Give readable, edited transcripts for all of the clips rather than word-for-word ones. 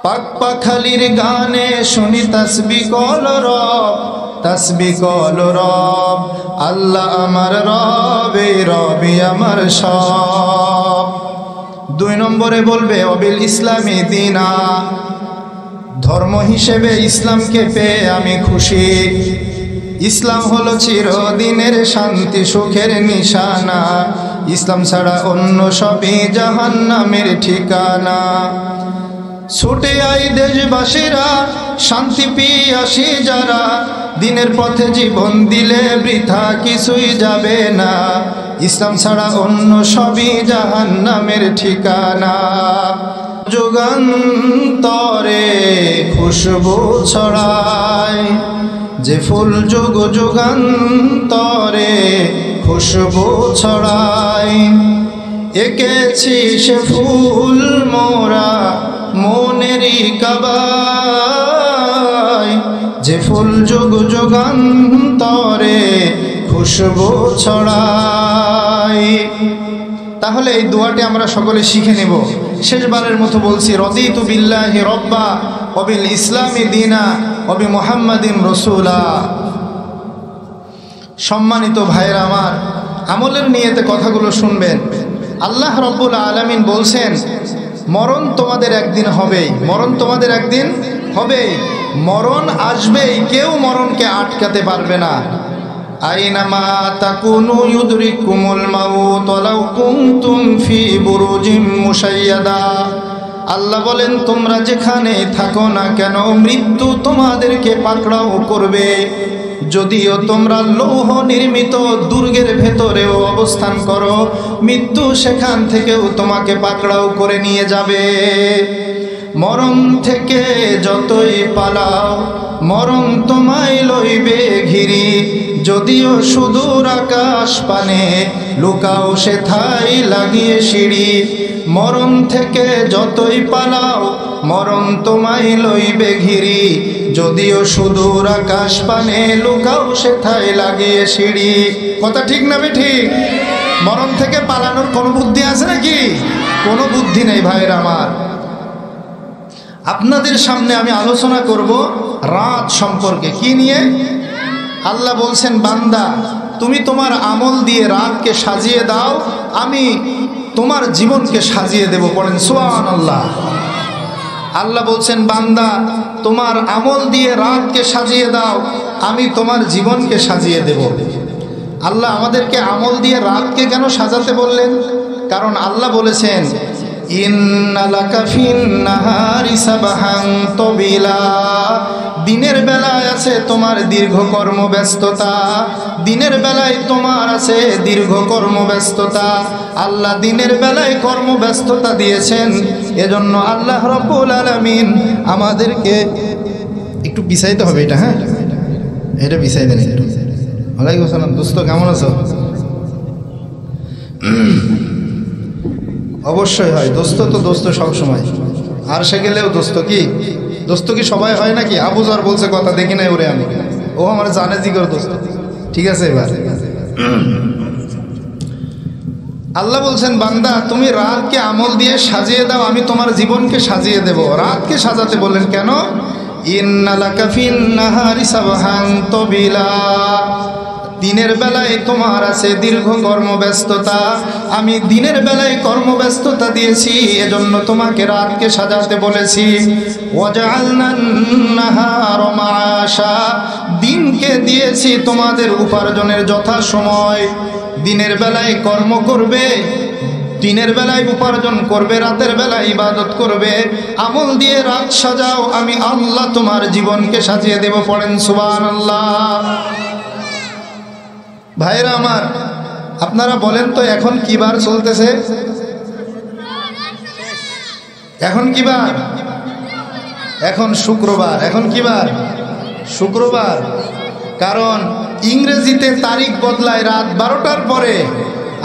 পাক পাখালির গানে শুনি তাসবিহ কল রব, তাসবিহ কল রব। আল্লাহ আমার রব, এই রবই আমার সব। 2 নম্বরে বলবে অবিল ইসলামী দিনা, ধর্ম হিসেবে ইসলামকে পেয়ে আমি খুশি। ইসলাম হলো চিরদিনের শান্তি সুখের নিশানা, ইসলাম ছাড়া অন্য সবই জাহান্নামের ঠিকানা। ছুটে আই দেশবাসীরা, শান্তি পিয়াসী যারা, দিনের পথে জীবন দিলে বৃথা কিছুই যাবে না, ইসলাম ছাড়া অন্য সবই জাহান্নামের ঠিকানা। যুগান্তরে খুশবু ছড়ায় যে ফুল, যুগ যুগান্তরে খুশবু ছড়ায়, এঁকেছি সে ফুল মোরা মনেরই কাবায়, যে ফুল যুগ যুগান্তরে খুশবু ছড়ায়। তাহলে এই দোয়াটি আমরা সকলে শিখে নেব। শেষবারের মতো বলছি, রদিতু বিল্লাহি রব্বা ওয়া বিল ইসলামি দীনা ওয়া বি মুহাম্মাদিন রাসূলা। সম্মানিত ভাইরা আমার, আমলের নিয়তে কথাগুলো শুনবেন। আল্লাহ রাব্বুল আলামিন বলছেন, মরণ তোমাদের একদিন হবেই, মরণ তোমাদের একদিন হবেই, মরণ আসবেই, কেউ মরণকে আটকাতে পারবে না। আইনামা তাকুনু ইউদরিকুমুল মাউত ওয়ালাউ কুনতুম ফি বুরুজিম মুশাইয়াদা। আল্লাহ বলেন, তোমরা যেখানে থাকো না কেন মৃত্যু তোমাদেরকে পাকড়াও করবে। যদিও তোমরা লৌহ নির্মিত দুর্গের ভেতরেও অবস্থান করো, মৃত্যু সেখান থেকেও তোমাকে পাকড়াও করে নিয়ে যাবে। মরণ থেকে যতই পালাও, মরণ তোমায় লইবে ঘিরি। যদিও সুদূর আকাশ পানে, লুকাও সেথায় লাগিয়ে সিঁড়ি। মরণ থেকে যতই পালাও, মরণ তোমায় লইবে ঘিরি। যদিও সুদূর আকাশ পানে, লুকাও সেথায় লাগিয়ে সিঁড়ি। কথা ঠিক না ঠিক? মরণ থেকে পালানোর কোনো বুদ্ধি আছে নাকি? কোনো বুদ্ধি নেই ভাইয়ের আমার। আপনাদের সামনে আমি আলোচনা করব রাত সম্পর্কে। কি নিয়ে? আল্লাহ বলছেন, বান্দা তুমি তোমার আমল দিয়ে রাতকে সাজিয়ে দাও, আমি তোমার জীবনকে সাজিয়ে দেব। পড়েন সুবহানাল্লাহ। আল্লাহ বলছেন, বান্দা তোমার আমল দিয়ে রাতকে সাজিয়ে দাও, আমি তোমার জীবনকে সাজিয়ে দেব। আল্লাহ আমাদেরকে আমল দিয়ে রাতকে কেন সাজাতে বললেন? কারণ আল্লাহ বলেছেন, ইন্না লাকা ফিন নাহারি সাবহান তাবিলা। দিনের বেলায় আছে তোমার দীর্ঘ কর্মব্যস্ততা, দিনের বেলায় তোমার আছে দীর্ঘ কর্মব্যস্ততা। আল্লাহ দিনের বেলায় কর্মব্যস্ততা দিয়েছেন, এজন্য আল্লাহ রাব্বুল আলামিন আমাদেরকে একটু বিছাইতে হবে এটা। হ্যাঁ, এটা বিছাই দেন একটু। ওয়ালাইকুম আসসালাম। দোস্ত কেমন আছো? অবশ্যই হয় দোস্ত, তো দোস্ত সবসময়। আর সে গেলেও দোস্ত। কি দোস্ত কি সবাই হয় নাকি? আবু যর বলছে কথা, দেখি নাই ওরে আমি, ও আমার জানে জিগর দোস্ত। ঠিক আছে, এবার আল্লাহ বলছেন, বান্দা তুমি রাতকে আমল দিয়ে সাজিয়ে দাও, আমি তোমার জীবনকে সাজিয়ে দেব। রাতকে সাজাতে বললেন কেন? ইন্না লাকা ফিন নাহারি সাবহান তাবিলা। দিনের বেলায় তোমার আছে দীর্ঘ কর্মব্যস্ততা, আমি দিনের বেলায় কর্মব্যস্ততা দিয়েছি, এজন্য তোমাকে রাতকে সাজাতে বলেছি। ওয়াজআলনান নাহারা মাআশা। দিনকে দিয়েছি তোমাদের উপার্জনের যথা সময়। দিনের বেলায় কর্ম করবে, দিনের বেলায় উপার্জন করবে, রাতের বেলায় ইবাদত করবে। আমল দিয়ে রাত সাজাও, আমি আল্লাহ তোমার জীবনকে সাজিয়ে দেব। পড়েন সুবহানাল্লাহ। ভাইরা আমার, আপনারা বলেন তো এখন কি বার চলতেছে? এখন কি বার? এখন শুক্রবার। এখন কি বার? শুক্রবার। কারণ ইংরেজিতে তারিখ বদলায় রাত 12টার পরে,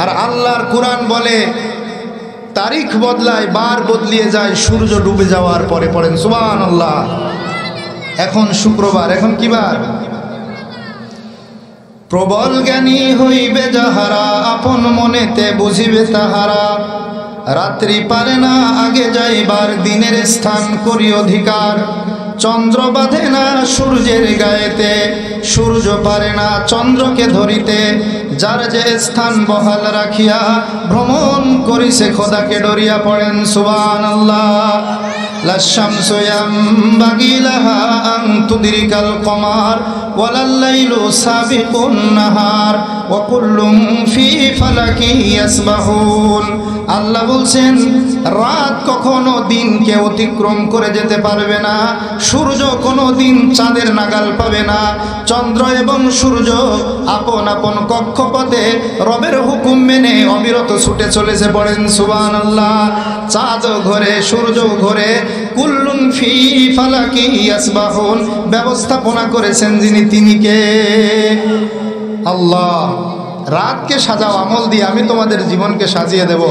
আর আল্লাহর কোরআন বলে তারিখ বদলায়, বার বদলিয়ে যায় সূর্য ডুবে যাওয়ার পরে। পড়েন সুবহানাল্লাহ। এখন শুক্রবার। এখন কি বার? প্রবল জ্ঞানী হইবে যাহারা, আপন মনেতে বুঝিবে তাহারা। রাত্রি পারে না আগে যাইবার, দিনের স্থান করি অধিকার। চন্দ্র বাঁধে না সূর্যের গায়েতে, সূর্য পারে না চন্দ্রকে ধরিতে। যার যে স্থান বহাল রাখিয়া ভ্রমণ করিছে খোদাকে ডরিয়া। পড়েন সুবহানাল্লাহ। লাশ-শামসু ইয়ামবাগি লাহা আন তুদরিকাল কমার ওয়ালাল লাইলু সাবিকুন নাহার ওয়া কুল্লুম ফি ফালাকিন ইয়াসবাহুন। আল্লাহ বলছেন রাত কখনো দিনকে অতিক্রম করে যেতে পারবে না, সূর্য কোনো দিন চাঁদের নাগাল পাবে না। চন্দ্র এবং সূর্য আপন আপন কক্ষপথে রবের হুকুম মেনে অবিরত ছুটে চলেছে। পড়েন সুবহানাল্লাহ। চাঁদ ঘোরে, সূর্য ঘোরে, কুল্লুন ফি ফালাকি ইয়াসবাহুন। ব্যবস্থাপনা করেছেন যিনি, তিনি কে? আল্লাহ। রাতকে সাজাও আমল দিয়ে, আমি তোমাদের জীবনকে সাজিয়ে দেব।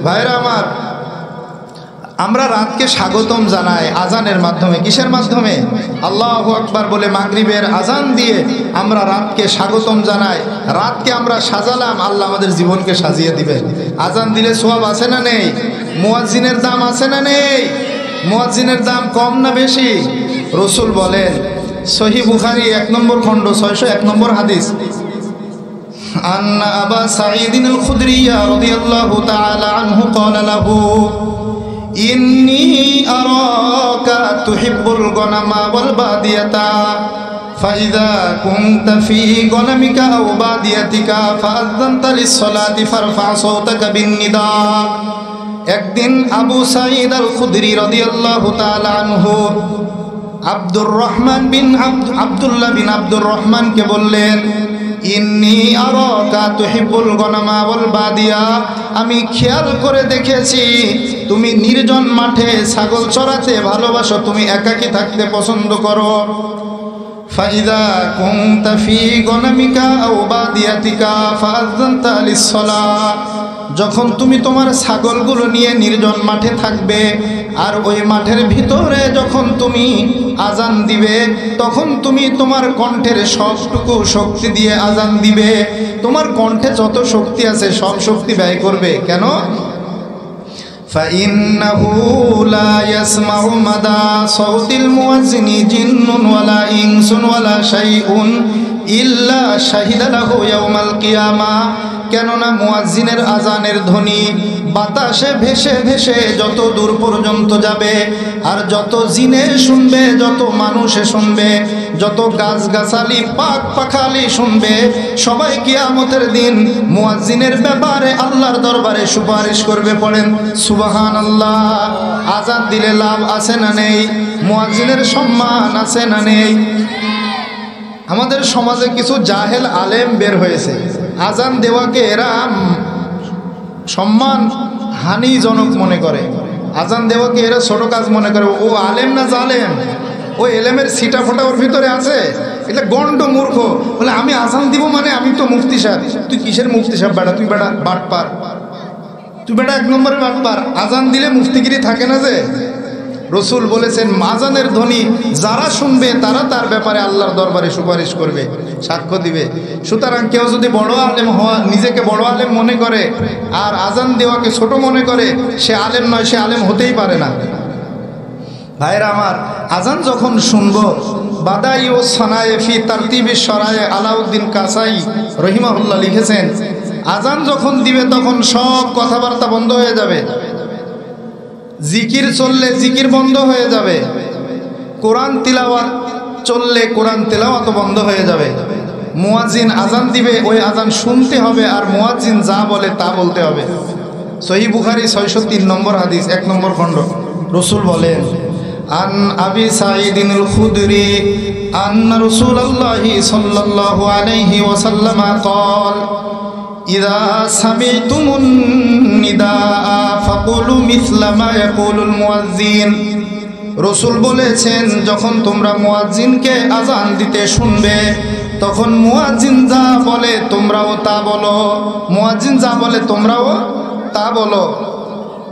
ভাইরা আমার, আমরা রাতকে স্বাগতম জানাই আজানের মাধ্যমে। কিসের মাধ্যমে? আল্লাহু আকবার বলে মাগরিবের আজান দিয়ে আমরা রাতকে স্বাগতম জানাই। রাতকে আমরা সাজালাম, আল্লাহ আমাদের জীবনকে সাজিয়ে দিবেন। আজান দিলে সওয়াব আছে না নেই? মুয়াজ্জিনের দাম আছে না নেই? মুয়াজ্জিনের দাম কম না বেশি? রাসূল বলেন, সহিহ বুখারী 1 নম্বর খণ্ড 601 নম্বর হাদিস, আন্না আবা সাঈদ আল-খুদরি রাদিয়াল্লাহু তাআলা আনহু ক্বালা লাহু ইন্নী আরাকা তুহিব্বুল গনামা ওয়াল বাদিয়াতা ফাইযা কুনতা ফি গনামিকা আও বাদিয়াতিকা ফাআযানতা লিস-সালাতি ফারফা সাওতাকা বিন-নিদা। একদিন আবু সাঈদ আল-খুদরি রাদিয়াল্লাহু তাআলা আনহু আব্দুল্লাহ বিন আব্দুর রহমানকে বললেন, ইন্নী আরাকা তুহিব্বুল গনামা ওয়াল বাদিয়া, আমি খেয়াল করে দেখেছি তুমি নির্জন মাঠে ছাগল চড়াতে ভালোবাসো, তুমি একাকী থাকতে পছন্দ করো। ফাইদা কুনতা ফি গনামিকা আও বাদিয়াতিকা ফাআযানতা লিস-সালাহ, যখন তুমি তোমার ছাগলগুলো নিয়ে নির্জন মাঠে থাকবে আর ওই মাঠের ভিতরে যখন তুমি আজান দিবে, তখন তুমি তোমার কণ্ঠের সবটুকু শক্তি দিয়ে আজান দিবে। তোমার কণ্ঠে যত শক্তি আছে সব শক্তি ব্যয় করবে। কেন? فَإِنَّهُ لَا يَسْمَعُ مَدَى صَوْتِ الْمُؤَذِّنِ جِنٌّ وَلَا إِنسٌ وَلَا شَيْءٌ إِلَّا شَهِدَ لَهُ يَوْمَ الْقِيَامَةِ। কেননা মুয়াজ্জিনের আজানের ধ্বনি বাতাসে ভেসে ভেসে যত দূর পর্যন্ত যাবে, আর যত জিনে শুনবে, যত মানুষে শুনবে, যত গাছগাছালি পাক পাখালি শুনবে, সবাই কিয়ামতের দিন মুয়াজ্জিনের ব্যাপারে আল্লাহর দরবারে সুপারিশ করবে। পড়েন সুবহানাল্লাহ। আজান দিলে লাভ আছে না নেই? মুয়াজ্জিনের সম্মান আছে না নেই? আমাদের সমাজে কিছু জাহেল আলেম বের হয়েছে, আজান দেওয়াকে এরা সম্মান হানিজনক মনে করে, আজান দেওয়াকে এরা ছোট কাজ মনে করে। ও আলেম না জালেম? ও এলেমের সিটা ফোটা ওর ভিতরে আছে। এটা গন্ড মূর্খ। বলে আমি আজান দিব মানে আমি তো মুফতি সাহেব। তুই কিসের মুফতি সাহেব বেটা? তুই বেটা বাটপার, তুই বেটা 1 নম্বরের বাটপার। আজান দিলে মুফতিগিরি থাকে না যে? রসুল বলেছেন আজানের ধ্বনি যারা শুনবে তারা তার ব্যাপারে আল্লাহর দরবারে সুপারিশ করবে, সাক্ষ্য দিবে। সুতরাং কেউ যদি বড় আলেম হওয়া, নিজেকে বড় আলেম মনে করে আর আজান দেওয়াকে ছোট মনে করে, সে আলেম নয়, সে আলেম হতেই পারে না। ভাইরা আমার, আজান যখন শুনবো, বাদাই ও সানায়ে ফি তারতিবি শরায়ে আলাউদ্দিন কাসাই রহিমাহুল্লাহ লিখেছেন, আজান যখন দিবে তখন সব কথাবার্তা বন্ধ হয়ে যাবে। জিকির চললে জিকির বন্ধ হয়ে যাবে, কোরআন তিলাওয়াত চললে কোরআন তিলাওয়াত বন্ধ হয়ে যাবে। মুয়াজ্জিন আজান দিবে, ওই আজান শুনতে হবে, আর মুয়াজ্জিন যা বলে তা বলতে হবে। সহিহ বুখারী 603 নম্বর হাদিস 1 নম্বর খণ্ড। রাসূল বলেন, আন আবি সাঈদিন আল-খুদরি আন্না রাসূলুল্লাহি সাল্লাল্লাহু আলাইহি ওয়াসাল্লাম قال ইযা সামি'তুমুন নিদাআ ফাকুলু মিছলা মা ইয়াকুলুল মুয়াজ্জিন। রাসূল বলেছেন, যখন তোমরা মুয়াজ্জিনকে আজান দিতে শুনবে, তখন মুয়াজ্জিন যা বলে তোমরাও তা বলো, মুয়াজ্জিন যা বলে তোমরাও তা বলো।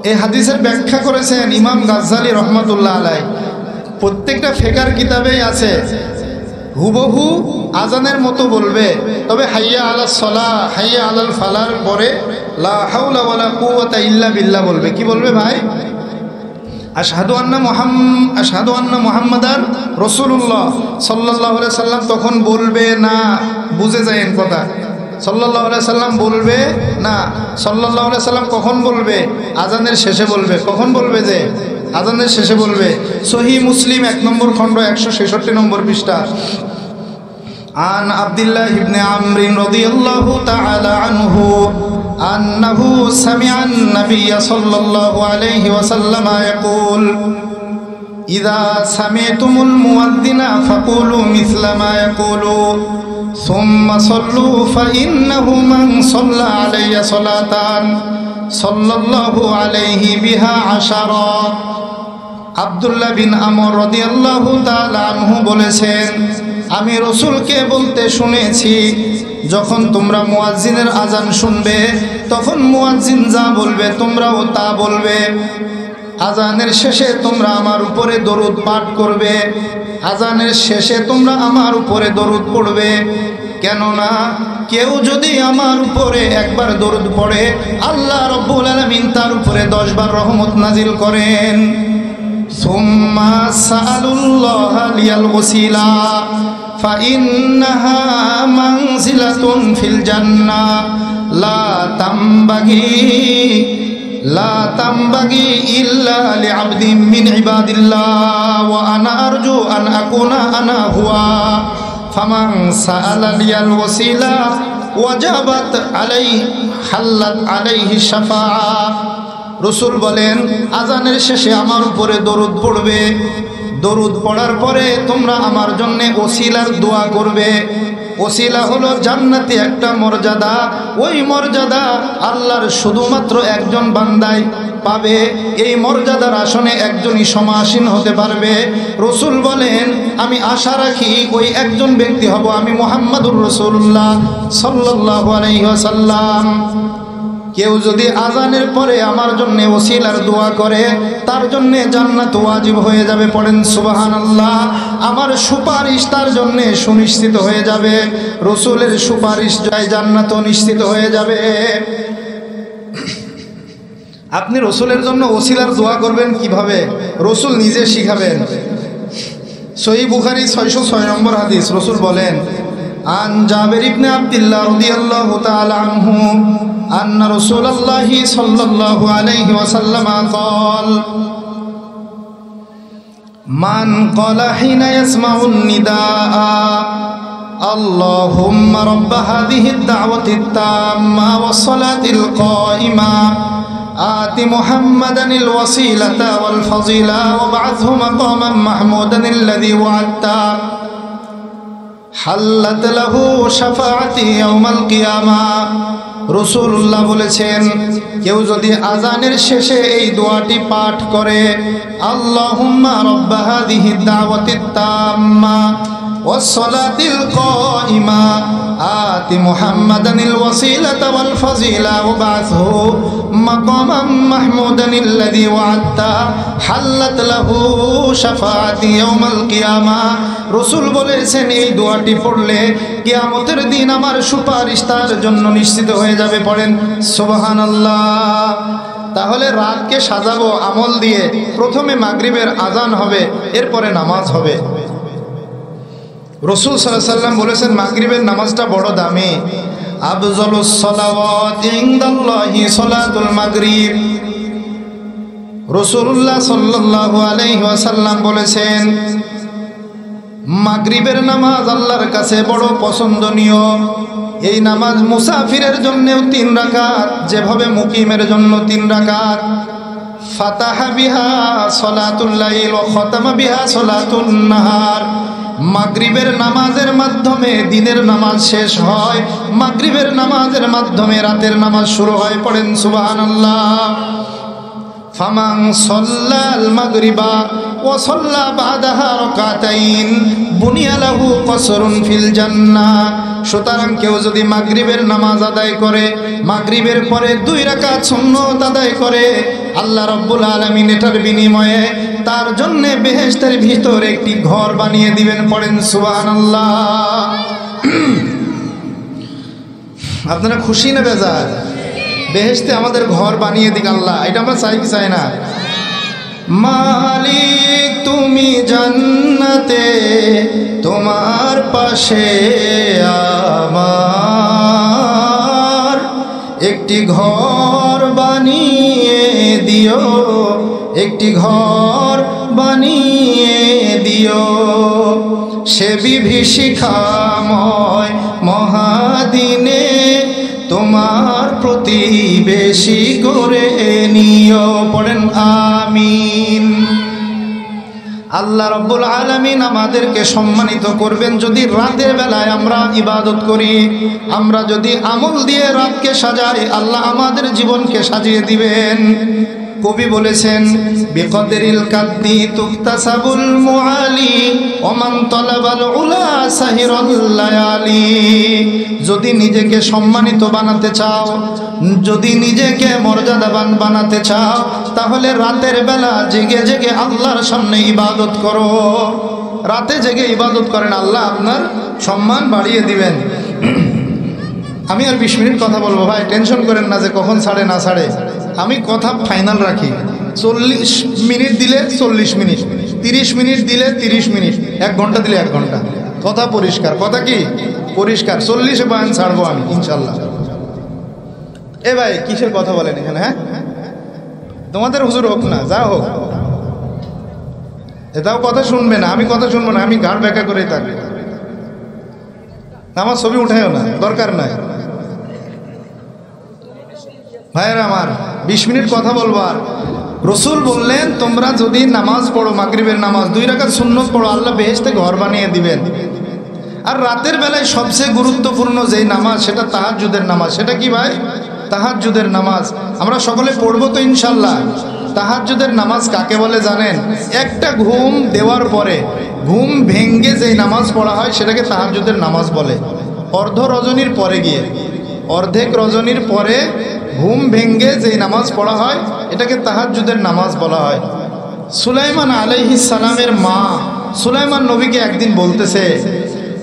এই হাদিসের ব্যাখ্যা করেছেন ইমাম গাজ্জালি রহমাতুল্লাহ আলাইহি। প্রত্যেকটা ফিকহের কিতাবেই আছে হুবহু আজানের মতো বলবে, তবে হাইয়া আলাস সালাহ হাইয়া আলাল ফালার পরে লা হাওলা ওয়ালা কুওয়াতা ইল্লা বিল্লাহ বলবে। কি বলবে ভাই? আশহাদু আন্না মুহাম্মাদান রাসূলুল্লাহ সাল্লাল্লাহু আলাইহি সাল্লাম তখন বলবে না। বুঝে যায়েন কথা, সাল্লাল্লাহু আলাইহি সাল্লাম বলবে না। সাল্লাল্লাহু আলাইহি সাল্লাম কখন বলবে? আজানের শেষে বলবে। কখন বলবে? যে আজানের শেষে বলবে। সহিহ মুসলিম 1 নম্বর খণ্ড 166 নম্বর পৃষ্ঠা। আন আব্দুল্লাহ ইবনে আমর রাদিয়াল্লাহু তাআলা আনহু আন্নাহু সামিআ আন-নাবিয়্য সাল্লাল্লাহু আলাইহি ওয়াসাল্লাম ইয়াকুল ইযা সামি'তুমুল মুয়াদ্দিনা ফাকুলু মিসলা মা ইয়াকুলু সুম্মা সাল্লু ফাইন্নাহু মান সাল্লা আলাইয়া সালাতান সাল্লাল্লাহু আলাইহি বিহা আশারা। আব্দুল্লাহ বিন আমর রাদিয়াল্লাহু তাআলা আনহু বলেছেন, আমি রাসূলকে বলতে শুনেছি, যখন তোমরা মুয়াজ্জিনের আজান শুনবে তখন মুয়াজ্জিন যা বলবে তোমরাও তা বলবে। আজানের শেষে তোমরা আমার উপরে দরুদ পাঠ করবে। আজানের শেষে তোমরা আমার উপরে দরুদ পড়বে, কেননা কেউ যদি আমার উপরে একবার দরুদ পড়ে আল্লাহ রাব্বুল আলামিন তার উপরে 10 বার রহমত নাজিল করেন। সুম্মা সাআলুল্লাহা লিয়াল ওয়াসিলা ফাইন্নাহা মানজিলাতুন ফিল জান্নাহ লা তামবাগি ইল্লা লিআবদিন মিন ইবাদিল্লাহ ওয়া আনা আরজু আন আকুনা আনা হুয়া ফামান সাআলা লিয়াল ওয়াসিলা ওয়াজাবাত আলাইহি হাল্লাত আলাইহি শাফাআ। রাসূল বলেন, আজানের শেষে আমার উপরে দরুদ পড়বে। দরুদ পড়ার পরে তোমরা আমার জন্য ওসিলার দোয়া করবে। ওসিলা হলো জান্নাতে একটা মর্যাদা। ওই মর্যাদা আল্লাহর শুধুমাত্র একজন বান্দাই পাবে। এই মর্যাদার আসনে একজনই সমাসীন হতে পারবে। রাসূল বলেন, আমি আশা রাখি ওই একজন ব্যক্তি হব আমি মুহাম্মাদুর রাসূলুল্লাহ সাল্লাল্লাহু আলাইহি ওয়াসাল্লাম। কেউ যদি আজানের পরে আমার জন্য ওসিলার দোয়া করে তার জন্য জান্নাত ওয়াজিব হয়ে যাবে। পড়েন সুবহানাল্লাহ। আমার সুপারিশ তার জন্য সুনিশ্চিত হয়ে যাবে। রাসূলের সুপারিশ যায় জান্নাত নিশ্চিত হয়ে যাবে। আপনি রাসূলের জন্য ওসিলার দোয়া করবেন কিভাবে? রাসূল নিজে শিখাবেন। সহিহ বুখারী 606 নম্বর হাদিস। রাসূল বলেন, আন জাবির ইবনে আব্দুল্লাহ রাদিয়াল্লাহু তাআলা আনহু আন্না রাসূলুল্লাহি সাল্লাল্লাহু আলাইহি ওয়াসাল্লাম قال মান ক্বালা হিনা ইয়াসমাউন নিদাআ আল্লাহুম্মা রাব্ব হাযিহিদ দাওয়াতিত তাম্মা ওয়াস সালাতিল কায়িমা আতি মুহাম্মাদানিল ওয়াসিলাতা ওয়াল ফাযিলা ওয়াবআথহু মাকামান মাহমুদানিল্লাযী ওয়া'আদতা হাল্লাত লাহু শাফাআতি ইয়াউমাল কিয়ামাহ। রাসূলুল্লাহ বলেছেন, কেউ যদি আজানের শেষে এই দোয়াটি পাঠ করে, আল্লাহুম্মা রাব্ব হাযিহিদ দাওয়াতিত তাম্মা ওয়াস সালাতিল কায়িমা আতি মুহাম্মাদানিল ওয়াসিলাতা ওয়াল ফাযিলা ওয়াবআথহু মাকামান মাহমুদানিল্লাযী ওয়া'আদতা হাল্লাত লাহু শাফাআতি ইয়াউমাল কিয়ামাহ। রাসূল বলেছেন, এই দোয়াটি পড়লে কিয়ামতের দিন আমার সুপারিশ তার জন্য নিশ্চিত হয়ে যাবে। পড়েন সুবহানাল্লাহ। তাহলে রাতকে সাজাবো আমল দিয়ে। প্রথমে মাগরিবের আজান হবে, এরপরে নামাজ হবে। রাসূল সাল্লাল্লাহু আলাইহি ওয়াসাল্লাম বলেছেন, মাগরিবের নামাজটা বড় দামি। আফজালুস সালাওয়াত ইনদাল্লাহি সালাতুল মাগরিব। রাসূলুল্লাহ সাল্লাল্লাহু আলাইহি ওয়াসাল্লাম বলেছেন, মাগরিবের নামাজ আল্লাহর কাছে বড় পছন্দনীয়। এই নামাজ মুসাফিরের জন্যও 3 রাকাত, যেভাবে মুকিমের জন্য 3 রাকাত। ফাতাহা বিহা সালাতুল লাইল ওয়া খাতামা বিহা সালাতুন নাহার। মাগরিবের নামাজের মাধ্যমে দিনের নামাজ শেষ হয়, মাগরিবের নামাজের মাধ্যমে রাতের নামাজ শুরু হয়। পড়েন সুবহানাল্লাহ। ফামান সাল্লাল মাগরিবা ওয়া সাল্লা বাদাহা রাকাতাইন বুনিয়া লাহু কসরুন ফিল জান্নাহ। সুতরাং কেউ যদি মাগরিবের নামাজ আদায় করে, মাগরিবের পরে 2 রাকাত সুন্নাত আদায় করে, আল্লাহ রাব্বুল আলামিন এটার বিনিময়ে তার জন্য বেহেশতের ভিতরে একটি ঘর বানিয়ে দিবেন। পড়েন সুবহানাল্লাহ। আপনারা খুশি না বেজার? বেহেশতে আমাদের ঘর বানিয়ে দিক আল্লাহ, এটা আমরা চাই কি চাই না? মালিক তুমি জান্নাতে তোমার পাশে আমার একটি ঘর বানিয়ে দিও, একটি ঘর বানিয়ে দিও, সে বিভীষিকাময় মহাদিনে তোমার প্রতিবেশী করে নিও। পড়েন আমিন। আল্লাহ রাব্বুল আলামিন আমাদেরকে সম্মানিত করবেন যদি রাতের বেলায় আমরা ইবাদত করি। আমরা যদি আমল দিয়ে রাতকে সাজাই, আল্লাহ আমাদের জীবনকে সাজিয়ে দিবেন। কবি বলেছেন, বিকদরিল কাদ্দি তুকতাসাবুল মুআলি ওমান তালাবাল উলা সাহিরুল লায়ালি। যদি নিজেকে সম্মানিত বানাতে চাও, যদি নিজেকে মর্যাদাবান বানাতে চাও, তাহলে রাতের বেলা জেগে জেগে আল্লাহর সামনে ইবাদত করো। রাতে জেগে ইবাদত করেন, আল্লাহ আপনার সম্মান বাড়িয়ে দিবেন। আমি আর 20 মিনিট কথা বলবো ভাই, টেনশন করেন না যে কখন ছাড়ে না ছাড়ে। আমি কথা ফাইনাল রাখি, 40 মিনিট দিলে 40 মিনিট, 30 মিনিট দিলে 30 মিনিট, 1 ঘন্টা দিলে 1 ঘন্টা। কথা পরিষ্কার, কথা কি পরিষ্কার। 40-এ বয়ান ছাড়বো আমি ইনশাল্লাহ। এ ভাই কিসের কথা বলেন এখানে? হ্যাঁ, তোমাদের হুজুর হোক না যা হোক, এটাও কথা শুনবে না, আমি কথা শুনবো না, আমি ঘাড় ব্যাকা করেই থাকবো। আমার ছবি উঠাইও না, দরকার নাই। ভাইয়ের আমার 20 মিনিট কথা বলবো। আর রসুল বললেন, তোমরা যদি নামাজ পড়ো, মাগরিবের নামাজ 2 রাকাত সুন্নত পড়ো, আল্লাহ বেহেশতে ঘর বানিয়ে দিবেন। আর রাতের বেলায় সবচেয়ে গুরুত্বপূর্ণ যেই নামাজ, সেটা তাহাজ্জুদের নামাজ। সেটা কি ভাই? তাহাজ্জুদের নামাজ। আমরা সকলে পড়বো তো ইনশাল্লাহ। তাহাজ্জুদের নামাজ কাকে বলে জানেন? একটা ঘুম দেওয়ার পরে, ঘুম ভেঙ্গে যেই নামাজ পড়া হয় সেটাকে তাহাজ্জুদের নামাজ বলে। অর্ধ রজনীর পরে গিয়ে, অর্ধেক রজনীর পরে ঘুম ভেঙ্গে যেই নামাজ পড়া হয় এটাকে তাহাজ্জুদের নামাজ বলা হয়। সুলাইমান আলাইহিস সালামের মা সুলাইমান নবীকে একদিন বলতেছে,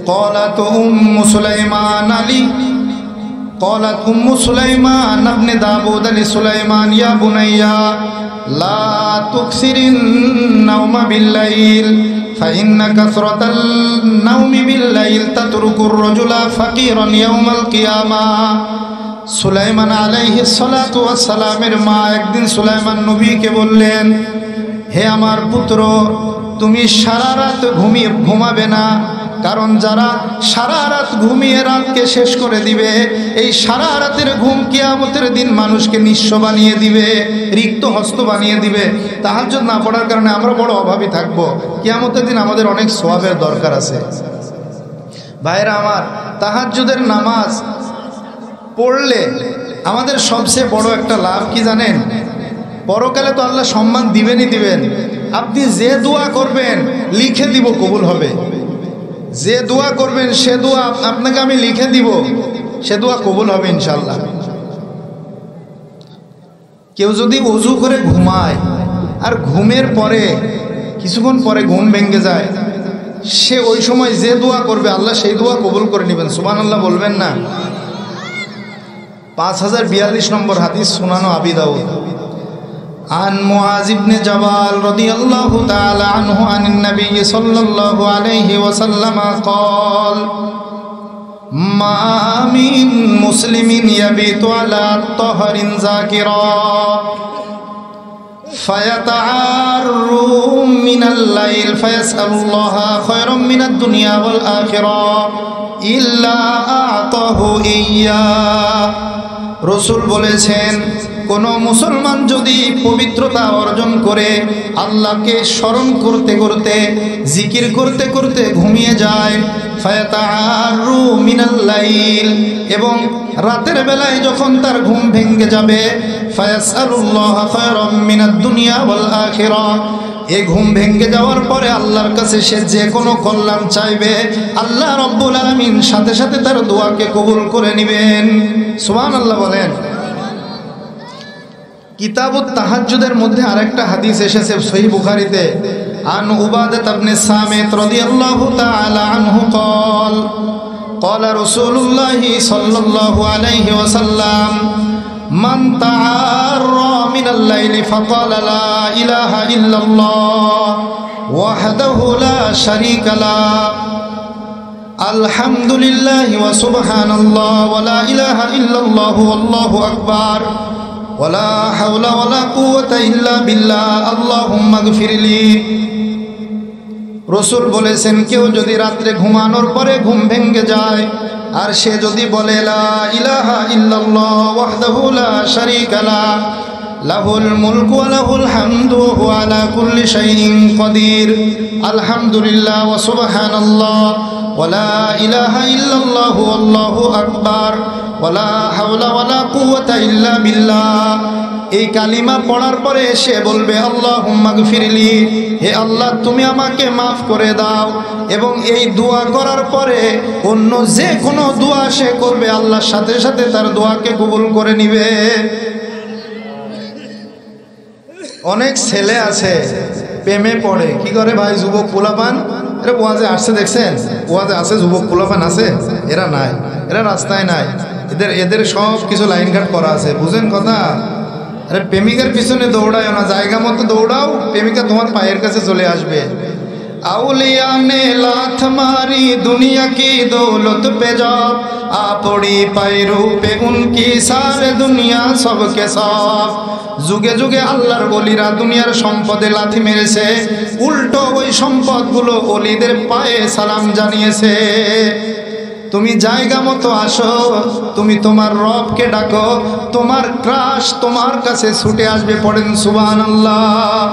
ক্বালাত উম্মু সুলাইমান আলী, ক্বালাত উম্মু সুলাইমান ইবনে দাউদ আলী সুলাইমান, ইয়া বুনাইয়া লা তুকসিরিন নাওমা বিল্লাইল ফাইন্না কাসরাতাল নাওমি বিল্লাইল তাতরুকুর রাজুলা ফাকিরান ইয়াউমাল কিয়ামাহ। সুলাইমান আলাইহিস সালাতু ওয়াস সালামের মা একদিন সুলাইমান নবীকে বললেন, হে আমার পুত্র, তুমি সারা রাত ঘুমাবে না, কারণ যারা সারা রাত ঘুমিয়ে রাতকে শেষ করে দিবে, এই সারা রাতের ঘুম কিয়ামতের দিন মানুষকে নিঃস্ব বানিয়ে দিবে, রিক্ত হস্ত বানিয়ে দিবে। তাহাজ্জুদ না পড়ার কারণে আমরা বড় অভাবী থাকবো। কিয়ামতের দিন আমাদের অনেক সওয়াবের দরকার আছে। ভাইরা আমার, তাহাজ্জুদের নামাজ পড়লে আমাদের সবচেয়ে বড় একটা লাভ কি জানেন? পরকালে তো আল্লাহ সম্মান দিবেনই দিবেন। আপনি যে দোয়া করবেন লিখে দিব, কবুল হবে। যে দোয়া করবেন সে দোয়া আপনাকে আমি লিখে দিব, সে দোয়া কবুল হবে ইনশাল্লাহ। কেউ যদি ওযু করে ঘুমায় আর ঘুমের পরে কিছুক্ষণ পরে ঘুম ভেঙে যায়, সে ওই সময় যে দোয়া করবে আল্লাহ সেই দোয়া কবুল করে নেবেন। সুবহানাল্লাহ বলবেন না? 5042 নম্বর হাদিস, সুনান আবি দাউদ। عن معاذ بن جبل رضي الله تعالى عنه عن النبي صلى الله عليه وسلم قال ما من مسلم يبيت على طهر ذاكرا فيتعار من الليل فيسأل الله خيرا من الدنيا والآخرة إلا أعطاه إياه। রসুল বলেছেন, কোন মুসলমান যদি পবিত্রতা অর্জন করে আল্লাহকে স্মরণ করতে করতে, জিকির করতে করতে ঘুমিয়ে যায়, ফায়াতাআরু মিনাল লাইল, এবং রাতের বেলায় যখন তার ঘুম ভেঙে যাবে, ফায়াসআলুল্লাহ খায়রাম মিনাদ দুনিয়া ওয়াল আখিরাহ, এই ঘুম ভেঙে যাওয়ার পরে আল্লাহর কাছে সে যে কোনো কল্যাণ চাইবে, আল্লাহ রাব্বুল আলামিন সাথে সাথে তার দোয়াকে কবুল করে নেবেন। সুবহানাল্লাহ বলেন। কিতাবুত তাহাজ্জুদের মধ্যে আরেকটা হাদিস এসেছে সহিহ বুখারীতে, আন উবাদাহ ইবনে সামিত রাদিয়াল্লাহু তাআলা আনহু قال قال رسول الله صلى الله عليه وسلم من تعارى من الليل فقال لا إله إلا الله وحده لا شريك له الحمد لله وسبحان الله ولا إله إلا الله والله أكبر ولا حول ولا قوة إلا بالله اللهم اغفر لي। রসুল বলেছেন, কেউ যদি রাত্রে ঘুমানোর পরে ঘুম ভেঙে যায় আর সে যদি বলে লা ইলাহা ইল্লাল্লাহ ওয়াহদাহু লা শারীকা লাহ লাহুল মুলকু ওয়া লাহুল হামদু ওয়া হুয়া আলা কুল্লি শাইইন কাদির আলহামদুলিল্লাহ ওয়া সুবহানাল্লাহ ওয়া লা ইলাহা ইল্লাল্লাহ ওয়াল্লাহু আকবার ওয়া লা হাওলা ওয়া লা কুওয়াতা ইল্লা বিল্লাহ। এই কালিমা পড়ার পরে সে বলবে আল্লাহুম্মা গফিরলি, হে আল্লাহ তুমি আমাকে মাফ করে দাও। এবং এই দোয়া করার পরে অন্য যে কোনো দোয়া সে করবে আল্লাহর সাথে সাথে তার দোয়াকে কবুল করে নিবে। অনেক ছেলে আছে প্রেমে পড়ে, কি করে ভাই যুবক পোলাপান, এরা ওয়াজে আসছে দেখছেন, ওয়াজে আছে যুবক পোলাপান আছে, এরা নাই, এরা রাস্তায় নাই, এদের সব কিছু লাইন কাট করা আছে, বুঝেন কথা। আরে প্রেমিকার পিছনে দৌড়ায় না, জায়গা মতো দৌড়াও, প্রেমিকা তোমার পায়ের কাছে চলে আসবে। আউলিয়া নে লাথ মারি দুনিয়া কি দৌলত পে যাব, আপড়ি পায়রু পে উনকি সারে দুনিয়া সবকে সব। যুগে যুগে আল্লাহর ওলিরা দুনিয়ার সম্পদে লাথি মেরেছে, উল্টো ওই সম্পদগুলো ওলিদের পায়ে সালাম জানিয়েছে। তুমি জায়গা মতো আসো, তুমি তোমার রবকে ডাকো, তোমার ক্রাশ তোমার কাছে ছুটে আসবে। পড়েন সুবহানাল্লাহ।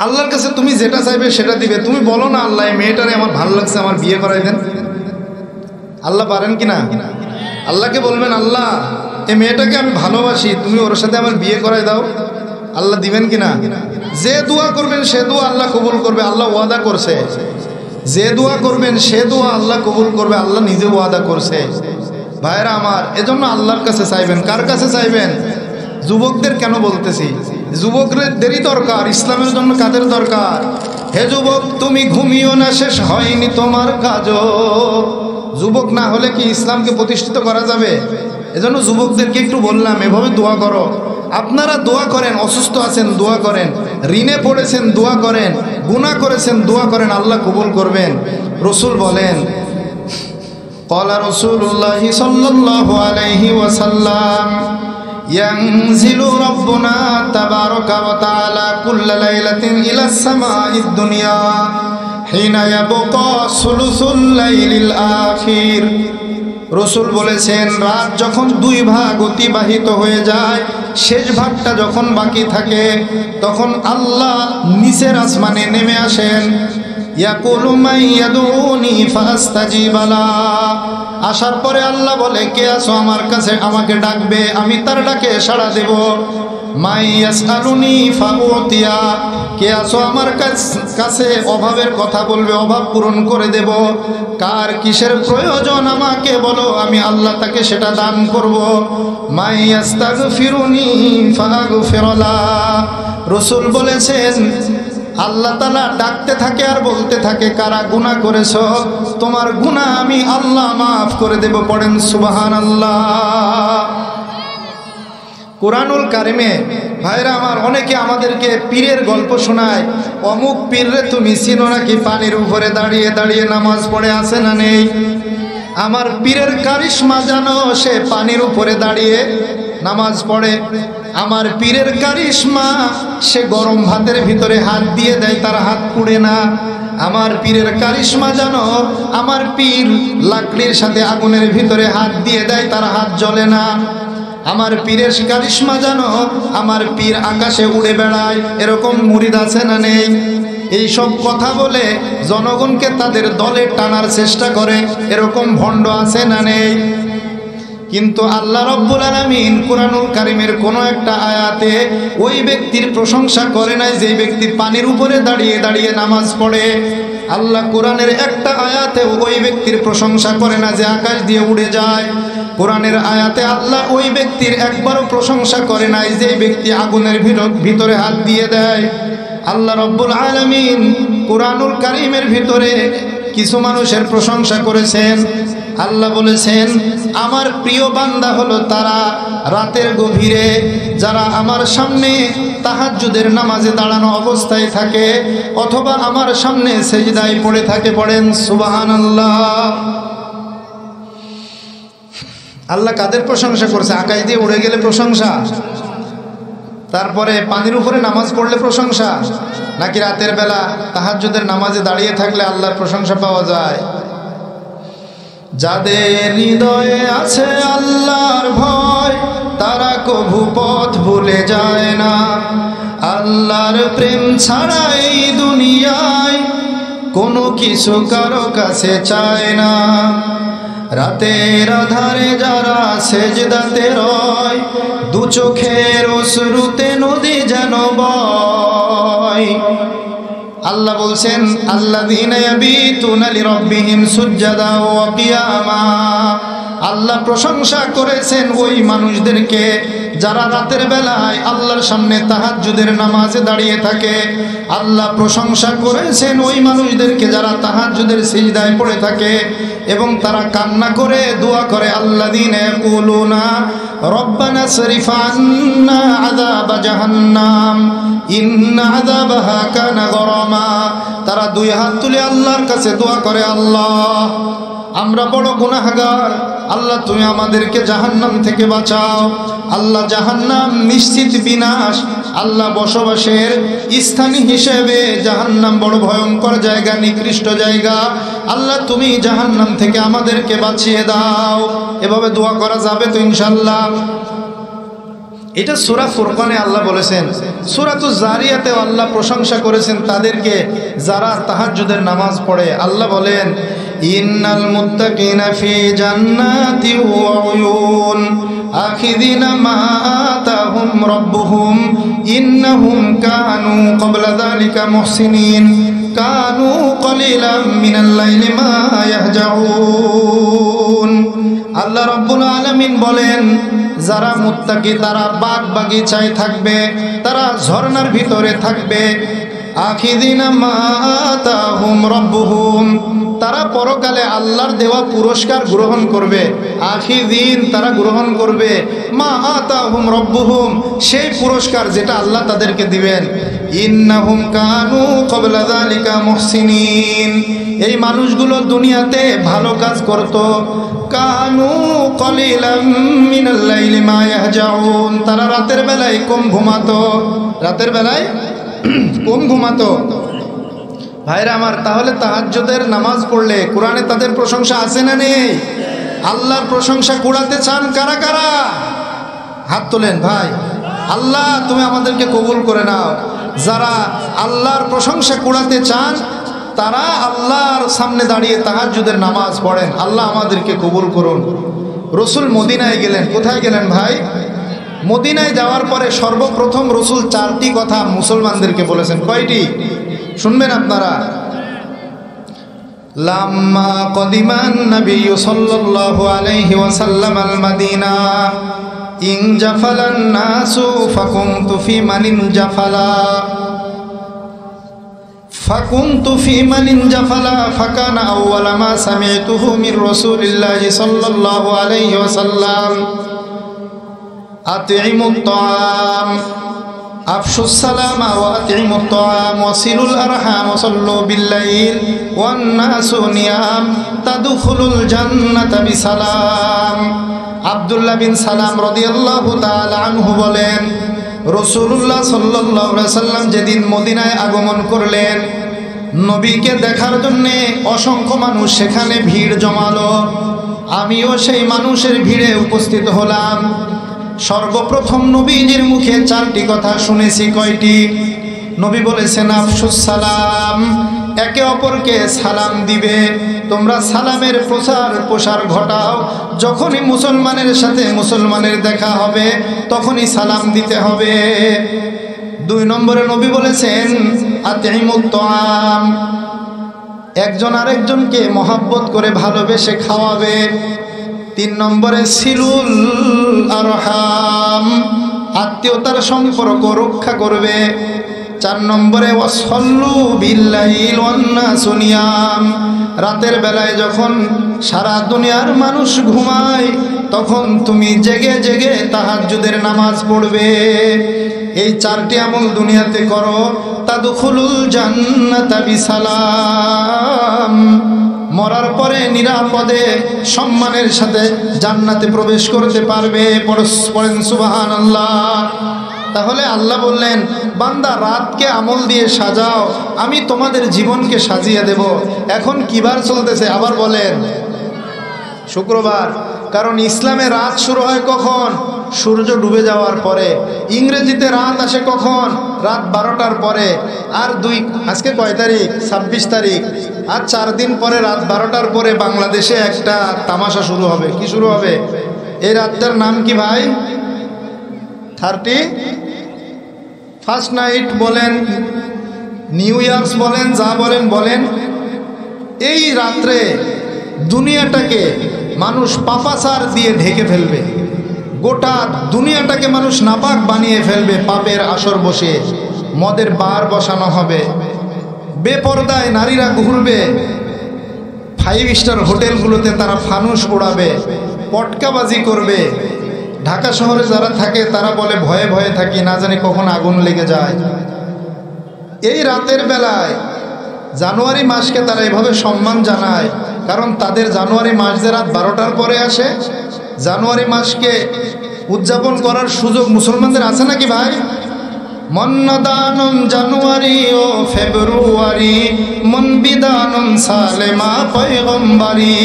আল্লাহর কাছে তুমি যেটা চাইবে সেটা দিবে। তুমি বলো না আল্লাহ এই মেয়েটারে আমার ভালো লাগছে, আমার বিয়ে করাই দেন। আল্লাহ পারেন কিনা? আল্লাহকে বলবেন আল্লাহ এই মেয়েটাকে আমি ভালোবাসি, তুমি ওর সাথে আমার বিয়ে করাই দাও। আল্লাহ দিবেন কিনা? যে দোয়া করবেন সে দোয়া আল্লাহ কবুল করবে, আল্লাহ ওয়াদা করছে। যে দোয়া করবেন সে দোয়া আল্লাহ কবুল করবে, আল্লাহ নিজে ওয়াদা করছে। ভাইরা আমার, এজন্য আল্লাহর কাছে চাইবেন। কার কাছে চাইবেন? যুবকদের কেন বলতেছি, যুবকদেরই দরকার। ইসলামের জন্য কাদের দরকার? হে যুবক তুমি ঘুমিও না, শেষ হয়নি তোমার কাজও। যুবক না হলে কি ইসলামকে প্রতিষ্ঠিত করা যাবে? এজন্য যুবকদেরকে একটু বললাম এভাবে দোয়া করো। আপনারা দোয়া করেন, অসুস্থ আছেন দোয়া করেন, ঋণে পড়েছেন দোয়া করেন, গুনাহ করেছেন দোয়া করেন, আল্লাহ কবুল করবেন। রসুল বলেন, ক্বালা রাসূলুল্লাহি সাল্লাল্লাহু আলাইহি ওয়াসাল্লাম, ইয়ানজিলু রাব্বুনা তাবারাকা ওয়া তাআলা কুল্লা লাইলাতিন ইলাস সামাঈদ দুনিয়া হিনা ইয়াবকা সুলুসুল লাইলিল আখির। রসুল বলেছেন, রাত যখন দুই ভাগ অতিবাহিত হয়ে যায়, শেষ ভাগটা যখন বাকি থাকে, তখন আল্লাহ নিচের আসমানে নেমে আসেন। ইয়াকুলু মান ইয়াদউনি ফাস্তাজিব লাহ। আসার পরে আল্লাহ বলে, কে আছো আমার কাছে, আমাকে ডাকবে, আমি তার ডাকে সাড়া দেব। মাই ইয়াসআলুনি ফাউতিয়া। কে আছো আমার কাছে অভাবের কথা বলবে, অভাব পূরণ করে দেব। কার কিসের প্রয়োজন আমাকে বলো, আমি আল্লাহ তাকে সেটা দান করব। মাই ইয়াস্তাগফিরুনি ফাগফির লাহ। রাসূল বলেছেন, আল্লাহ তাআলা ডাকতে থাকে আর বলতে থাকে, কারা গুনাহ করেছো তোমার গুনাহ আমি আল্লাহ মাফ করে দেব। পড়েন সুবহানাল্লাহ। কুরআনুল কারিমে ভাইরা আমার, অনেকে আমাদেরকে পীরের গল্প শোনায়। অমুক পীররে তুমি চিনো নাকি? পানির উপরে দাঁড়িয়ে দাঁড়িয়ে নামাজ পড়ে, আছে না নেই? আমার পীরের কারিশমা জানো, সে পানির উপরে দাঁড়িয়ে নামাজ পড়ে। আমার পীরের কারিশমা, সে গরম ভাতের ভিতরে হাত দিয়ে দেয়, তার হাত পুড়ে না। আমার পীরের কারিশমা জানো, আমার পীর লাকড়ির সাথে আগুনের ভিতরে হাত দিয়ে দেয়, তার হাত জ্বলে না। আমার পীরের কারিশমা জানো, আমার পীর আকাশে উড়ে বেড়ায়। এরকম মুরিদ আছে না নেই? এই সব কথা বলে জনগণকে তাদের দলে টানার চেষ্টা করে, এরকম ভণ্ড আছে না নেই? কিন্তু আল্লাহ রাব্বুল আলামিন কুরআনুল কারীমের কোন একটা আয়াতে ওই ব্যক্তির প্রশংসা করে নাই যে ব্যক্তি পানির উপরে দাঁড়িয়ে দাঁড়িয়ে নামাজ পড়ে। আল্লাহ কোরআনের একটা আয়াতে ওই ব্যক্তির প্রশংসা করে না যে আকাশ দিয়ে উড়ে যায়। কোরআনের আয়াতে আল্লাহ ওই ব্যক্তির একবারও প্রশংসা করে নাই যে ব্যক্তি আগুনের ভিতরে হাত দিয়ে দেয়। আল্লাহ রব্বুল আলামিন কোরআনুল কারীমের ভিতরে কিছু মানুষের প্রশংসা করেছেন। আল্লাহ বলেছেন, আমার প্রিয় বান্দা হলো তারা রাতের গভীরে যারা আমার সামনে তাহাজ্জুদের নামাজে দাঁড়ানো অবস্থায় থাকে অথবা আমার সামনে সেজদায় পড়ে থাকে। পড়েন সুবহানাল্লাহ। আল্লাহ কাদের প্রশংসা করছে? আকাশ দিয়ে উড়ে গেলে প্রশংসা, তারপরে পানির উপরে নামাজ পড়লে প্রশংসা, নাকি রাতের বেলা তাহাজ্জুদের নামাজে দাঁড়িয়ে থাকলে আল্লাহর প্রশংসা পাওয়া যায়? যাদের হৃদয়ে আছে আল্লাহর ভয় তারা কভু পথ ভুলে যায় না। আল্লাহর প্রেম ছাড়া এই দুনিয়ায় কোনো কিছু কারো কাছে চায় না। রাতের আধারে যারা সেজদাতে রয় দু চোখের অশ্রুতে নদী যেন বয়। আল্লাহ বলছেন, আল্লাযীনা ইয়াবিতুনা লিরাব্বিহিম সুজদাা ওয়া কিয়ামা। আল্লাহ প্রশংসা করেছেন ওই মানুষদেরকে যারা রাতের বেলায় আল্লাহর সামনে তাহাজ্জুদের নামাজে দাঁড়িয়ে থাকে। আল্লাহ প্রশংসা করেছেন ওই মানুষদেরকে যারা তাহাজ্জুদের সিজদায় পড়ে থাকে এবং তারা কান্না করে দোয়া করে, আল্লাযীনা ইয়াকুলুনা রব্বানা সরিফ আন্না আযাবা জাহান্নাম ইন্না আযাবাহা কানা গরামা। তারা দুই হাত তুলে আল্লাহর কাছে দোয়া করে, আল্লাহ আমরা বড় গুনাহগার, আল্লাহ তুমি আমাদেরকে জাহান্নাম থেকে বাঁচাও। আল্লাহ জাহান্নাম নিশ্চিত বিনাশ, আল্লাহ বসবাসের স্থান হিসেবে জাহান্নাম বড় ভয়ঙ্কর জায়গা, নিকৃষ্ট জায়গা। আল্লাহ তুমি জাহান্নাম থেকে আমাদেরকে বাঁচিয়ে দাও। এভাবে দোয়া করা যাবে তো ইনশাআল্লাহ? এটা সূরা ফুরকানে আল্লাহ বলেছেন। সূরাতুজ জারিয়াতেও আল্লাহ প্রশংসা করেছেন তাদেরকে যারা তাহাজ্জুদের নামাজ পড়ে। আল্লাহ বলেন, ইন্নাল মুত্তাকিনা ফি জান্নাতি ওয়া উয়ুন আখিযিনা মা আতাহুম রাব্বুহুম ইন্নাহুম কানু ক্বাবলা যালিকা মুহসিনিন কানু কলিলাম মিনাল লাইলি মা ইয়াহজাউন। আল্লাহ রাব্বুল আলামিন বলেন, যারা মুত্তাকি তারা বাগ বাগিচায় থাকবে, তারা ঝর্ণার ভিতরে থাকবে। আখিযিনা মা আতাহুম রাব্বুহুম, তারা পরকালে আল্লাহর দেওয়া পুরস্কার গ্রহণ করবে। আখিযিন, তারা গ্রহণ করবে মা আতাহুম রাব্বুহুম, সেই পুরস্কার যেটা আল্লাহ তাদেরকে দিবেন। ইন্নাহুম কানু ক্বাবলা যালিকা মুহসিনিন, এই মানুষগুলো দুনিয়াতে ভালো কাজ করত। কানু কলিলাম মিনাল লাইলি মা ইয়াহজাউন, তারা রাতের বেলায় কম ঘুমাতো, রাতের বেলায় কম ঘুমাতো। ভাইরা আমার, তাহলে তাহাজ্জুদের নামাজ পড়লে কোরআনে তাদের প্রশংসা আছে না নেই? আল্লাহর প্রশংসা কুড়াতে চান কারা কারা? হাত তোলেন ভাই। আল্লাহ তুমি আমাদেরকে কবুল করে নাও। যারা আল্লাহর প্রশংসা কুড়াতে চান তারা আল্লাহর সামনে দাঁড়িয়ে তাহাজ্জুদের নামাজ পড়েন। আল্লাহ আমাদেরকে কবুল করুন। রসুল মদিনায় গেলেন। কোথায় গেলেন ভাই? মদিনায় যাওয়ার পরে সর্বপ্রথম রসুল চারটি কথা মুসলমানদেরকে বলেছেন। কয়টি শুনবেন আপনারা? লাম্মা কদিমান নবী সাল্লাল্লাহু আলাইহি ওয়াসাল্লাম আল মাদিনা ইন জাফালান নাসু ফাকুনতু ফি মানিন জাফালা ফাকুনতু ফি মানিন জাফালা ফাকানা আউওয়ালা মা সামি'তুহু মির রাসূলিল্লাহি সাল্লাল্লাহু আলাইহি ওয়াসাল্লাম আতি'মুত তা'আম আফশুস সালামা ওয়া আতি'মুত তা'আম ওয়াসিলুল আরহাম ওয়াসাল্লু বিল-লাইল ওয়ান নাসু নিয়াম তাদখুলুল জান্নাতা বিসালাম। আব্দুল্লাহ বিন সালাম রাদিয়াল্লাহু তাআলা আনহু বলেন, রাসূলুল্লাহ সাল্লাল্লাহু আলাইহি ওয়াসাল্লাম যেদিন মদিনায় আগমন করলেন, নবীকে দেখার জন্য অসংখ্য মানুষ সেখানে ভিড় জমালো। আমিও সেই মানুষের ভিড়ে উপস্থিত হলাম। সর্বপ্রথম নবীজির মুখে চারটি কথা শুনেছি। কয়টি? নবী বলেছেন, আফশুস সালাম, একে অপরকে সালাম দিবে। তোমরা সালামের প্রসার ঘটাও। যখনই মুসলমানের সাথে মুসলমানের দেখা হবে তখনই সালাম দিতে হবে। 2 নম্বরে নবী বলেছেন, আতি'মুত তা'আম, একজন আরেকজনকে মহাব্বত করে ভালোবেসে খাওয়াবে। 3 নম্বরে সিলুল আরহাম, আত্মীয়তার সম্পর্ক রক্ষা করবে। 4 নম্বরে ওয়াসল্লু বিল্লাইল ওয়ান্নাসু নিয়াম, রাতের বেলায় যখন সারা দুনিয়ার মানুষ ঘুমায় তখন তুমি জেগে জেগে তাহাজ্জুদের নামাজ পড়বে। এই 4টি আমল দুনিয়াতে করো, তাদখুলুল জান্নাতা বিসালাম, মরার পরে নিরাপদে সম্মানের সাথে জান্নাতে প্রবেশ করতে পারবে। পড়েন সুবহানাল্লাহ। তাহলে আল্লাহ বললেন, বান্দা রাতকে আমল দিয়ে সাজাও, আমি তোমাদের জীবনকে সাজিয়ে দেব। এখন কি বার চলতেছে? আবার বলেন শুক্রবার। কারণ ইসলামে রাত শুরু হয় কখন? সূর্য ডুবে যাওয়ার পরে। ইংরেজিতে রাত আসে কখন? রাত 12টার পরে। আর আজকে কয় তারিখ? 26 তারিখ। আর 4 দিন পরে রাত 12টার পরে বাংলাদেশে একটা তামাশা শুরু হবে। কি শুরু হবে? এই রাতটার নাম কি ভাই? 31st নাইট বলেন, নিউ ইয়ার্স বলেন, যা বলেন বলেন। এই রাত্রে দুনিয়াটাকে মানুষ পাপাচার দিয়ে ঢেকে ফেলবে, গোটা দুনিয়াটাকে মানুষ নাপাক বানিয়ে ফেলবে। পাপের আসর বসে মদের বার বসানো হবে, বেপরদায় নারীরা ঘুরবে, 5 স্টার হোটেলগুলোতে তারা ফানুস উড়াবে, পটকাবাজি করবে। ঢাকা শহরে যারা থাকে তারা বলে ভয়ে ভয়ে থাকি, না জানি কখন আগুন লেগে যায়। এই রাতের বেলায় জানুয়ারি মাসকে তারা এভাবে সম্মান জানায়, কারণ তাদের জানুয়ারি মাস যে রাত 12টার পরে আসে। জানুয়ারি মাসকে উদযাপন করার সুযোগ মুসলমানদের আছে নাকি ভাই? মন্নদানম জানুয়ারি ও ফেব্রুয়ারি, মন বিদানম সালেমা পয়গম্বরী।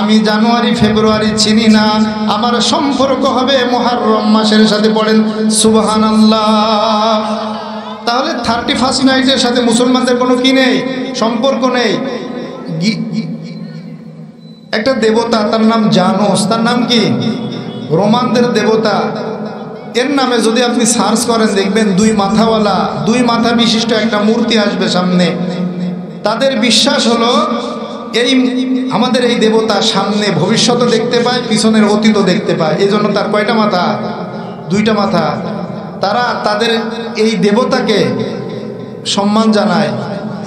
আমি জানুয়ারি ফেব্রুয়ারি চিনি না, আমার সম্পর্ক হবে মুহররম মাসের সাথে। পড়েন সুবহানাল্লাহ। তাহলে 31st নাইটের সাথে মুসলমানদের কোনো কি নেই, সম্পর্ক নেই। একটা দেবতা, তার নাম জানোস। তার নাম কি? রোমানদের দেবতা। এর নামে যদি আপনি সার্চ করেন দেখবেন 2 মাথাওয়ালা, 2 মাথা বিশিষ্ট একটা মূর্তি আসবে সামনে। তাদের বিশ্বাস হলো আমাদের এই দেবতা সামনে ভবিষ্যৎ দেখতে পায়, পিছনের অতীত দেখতে পায়। এই জন্য তার কয়টা মাথা? 2টা মাথা। তারা তাদের এই দেবতাকে সম্মান জানায়।